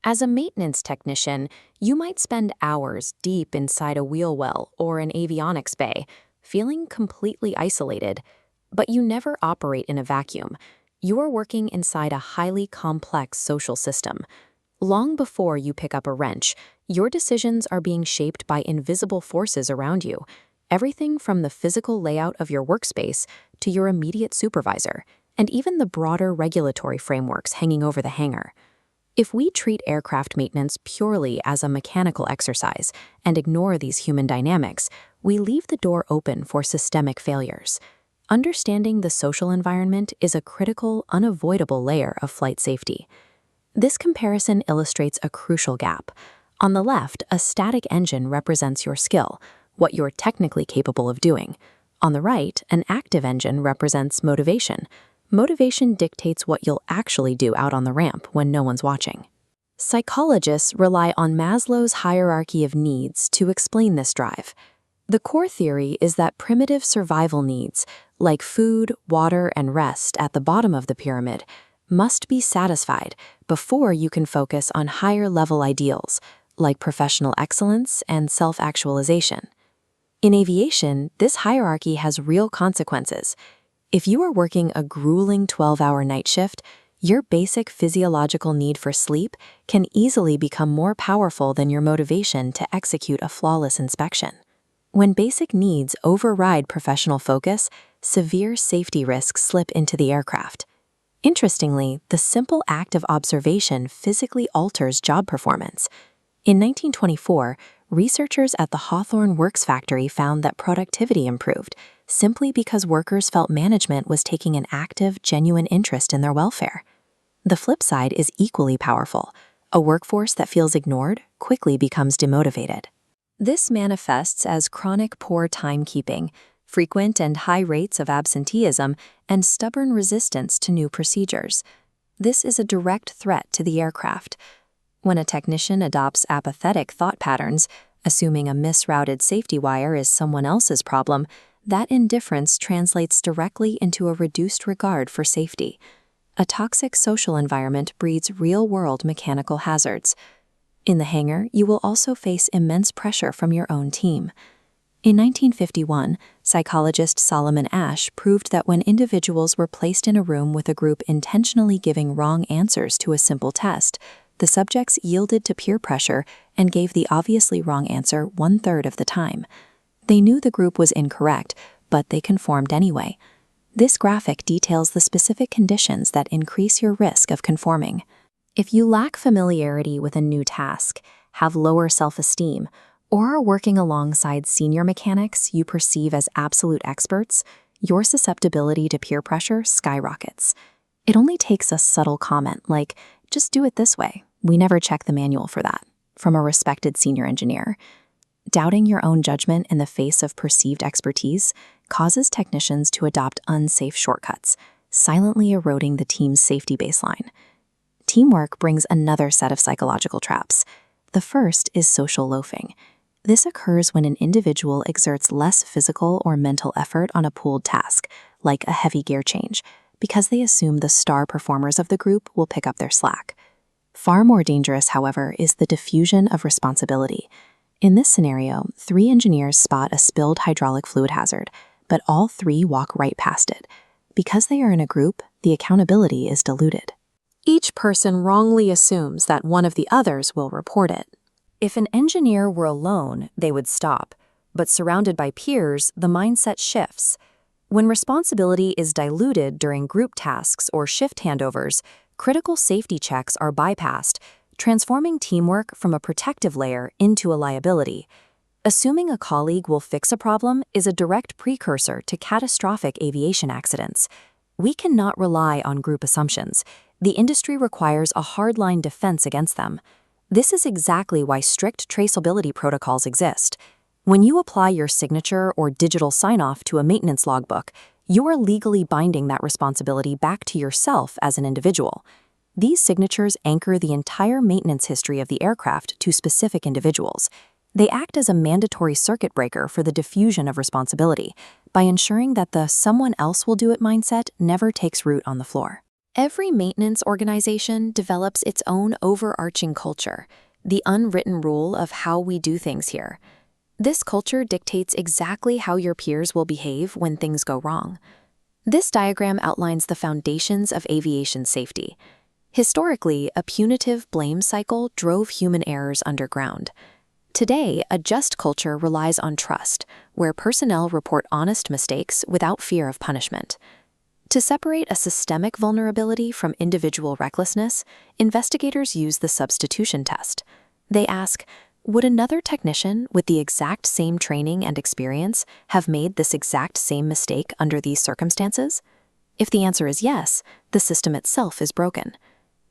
As a maintenance technician, you might spend hours deep inside a wheel well or an avionics bay, feeling completely isolated. But you never operate in a vacuum. You're working inside a highly complex social system. Long before you pick up a wrench, your decisions are being shaped by invisible forces around you. Everything from the physical layout of your workspace to your immediate supervisor, and even the broader regulatory frameworks hanging over the hangar. If we treat aircraft maintenance purely as a mechanical exercise and ignore these human dynamics, we leave the door open for systemic failures. Understanding the social environment is a critical, unavoidable layer of flight safety. This comparison illustrates a crucial gap. On the left, a static engine represents your skill, what you're technically capable of doing. On the right, an active engine represents motivation. Motivation dictates what you'll actually do out on the ramp when no one's watching. Psychologists rely on Maslow's hierarchy of needs to explain this drive. The core theory is that primitive survival needs, like food, water, and rest at the bottom of the pyramid, must be satisfied before you can focus on higher-level ideals, like professional excellence and self-actualization. In aviation, this hierarchy has real consequences. If you are working a grueling 12-hour night shift, your basic physiological need for sleep can easily become more powerful than your motivation to execute a flawless inspection. When basic needs override professional focus, severe safety risks slip into the aircraft. Interestingly, the simple act of observation physically alters job performance. In 1924, researchers at the Hawthorne Works factory found that productivity improved simply because workers felt management was taking an active, genuine interest in their welfare. The flip side is equally powerful. A workforce that feels ignored quickly becomes demotivated. This manifests as chronic poor timekeeping, frequent and high rates of absenteeism, and stubborn resistance to new procedures. This is a direct threat to the aircraft. When a technician adopts apathetic thought patterns, assuming a misrouted safety wire is someone else's problem, that indifference translates directly into a reduced regard for safety. A toxic social environment breeds real-world mechanical hazards. In the hangar, you will also face immense pressure from your own team. In 1951, psychologist Solomon Asch proved that when individuals were placed in a room with a group intentionally giving wrong answers to a simple test, the subjects yielded to peer pressure and gave the obviously wrong answer 1/3 of the time. They knew the group was incorrect, but they conformed anyway. This graphic details the specific conditions that increase your risk of conforming. If you lack familiarity with a new task, have lower self-esteem, or are working alongside senior mechanics you perceive as absolute experts, your susceptibility to peer pressure skyrockets. It only takes a subtle comment like, "Just do it this way. We never check the manual for that," from a respected senior engineer. Doubting your own judgment in the face of perceived expertise causes technicians to adopt unsafe shortcuts, silently eroding the team's safety baseline. Teamwork brings another set of psychological traps. The first is social loafing. This occurs when an individual exerts less physical or mental effort on a pooled task, like a heavy gear change, because they assume the star performers of the group will pick up their slack. Far more dangerous, however, is the diffusion of responsibility. In this scenario, 3 engineers spot a spilled hydraulic fluid hazard, but all 3 walk right past it. Because they are in a group, the accountability is diluted. Each person wrongly assumes that one of the others will report it. If an engineer were alone, they would stop, but surrounded by peers, the mindset shifts. When responsibility is diluted during group tasks or shift handovers, critical safety checks are bypassed, transforming teamwork from a protective layer into a liability. Assuming a colleague will fix a problem is a direct precursor to catastrophic aviation accidents. We cannot rely on group assumptions. The industry requires a hardline defense against them. This is exactly why strict traceability protocols exist. When you apply your signature or digital sign-off to a maintenance logbook, you are legally binding that responsibility back to yourself as an individual. These signatures anchor the entire maintenance history of the aircraft to specific individuals. They act as a mandatory circuit breaker for the diffusion of responsibility by ensuring that the "someone else will do it" mindset never takes root on the floor. Every maintenance organization develops its own overarching culture, the unwritten rule of how we do things here. This culture dictates exactly how your peers will behave when things go wrong. This diagram outlines the foundations of aviation safety. Historically, a punitive blame cycle drove human errors underground. Today, a just culture relies on trust, where personnel report honest mistakes without fear of punishment. To separate a systemic vulnerability from individual recklessness, investigators use the substitution test. They ask, would another technician with the exact same training and experience have made this exact same mistake under these circumstances? If the answer is yes, the system itself is broken.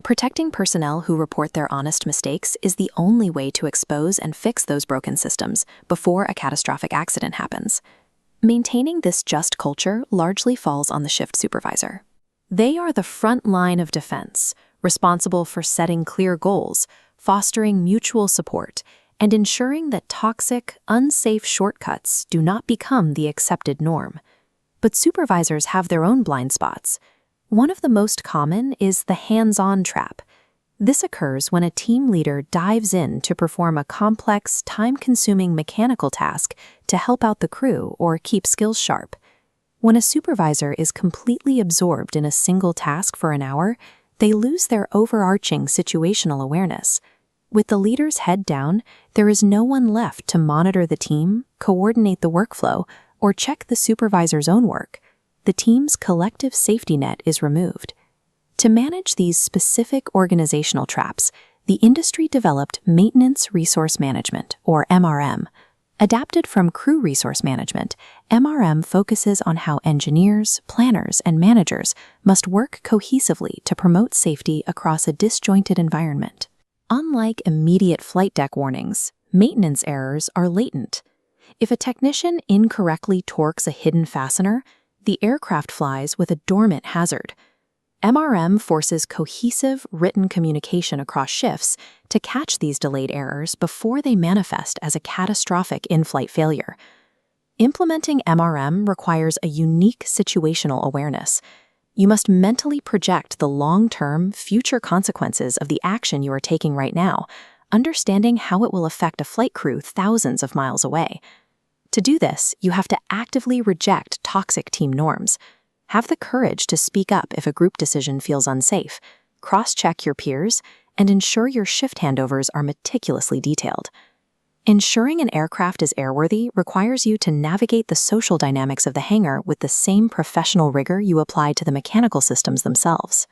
Protecting personnel who report their honest mistakes is the only way to expose and fix those broken systems before a catastrophic accident happens. Maintaining this just culture largely falls on the shift supervisor. They are the front line of defense, responsible for setting clear goals, fostering mutual support, and ensuring that toxic, unsafe shortcuts do not become the accepted norm. But supervisors have their own blind spots. One of the most common is the hands-on trap. This occurs when a team leader dives in to perform a complex, time-consuming mechanical task to help out the crew or keep skills sharp. When a supervisor is completely absorbed in a single task for an hour, they lose their overarching situational awareness. With the leader's head down, there is no one left to monitor the team, coordinate the workflow, or check the supervisor's own work. The team's collective safety net is removed. To manage these specific organizational traps, the industry developed Maintenance Resource Management, or MRM. Adapted from Crew Resource Management, MRM focuses on how engineers, planners, and managers must work cohesively to promote safety across a disjointed environment. Unlike immediate flight deck warnings, maintenance errors are latent. If a technician incorrectly torques a hidden fastener, the aircraft flies with a dormant hazard. MRM forces cohesive, written communication across shifts to catch these delayed errors before they manifest as a catastrophic in-flight failure. Implementing MRM requires a unique situational awareness. You must mentally project the long-term, future consequences of the action you are taking right now, understanding how it will affect a flight crew thousands of miles away. To do this, you have to actively reject toxic team norms. Have the courage to speak up if a group decision feels unsafe, cross-check your peers, and ensure your shift handovers are meticulously detailed. Ensuring an aircraft is airworthy requires you to navigate the social dynamics of the hangar with the same professional rigor you apply to the mechanical systems themselves.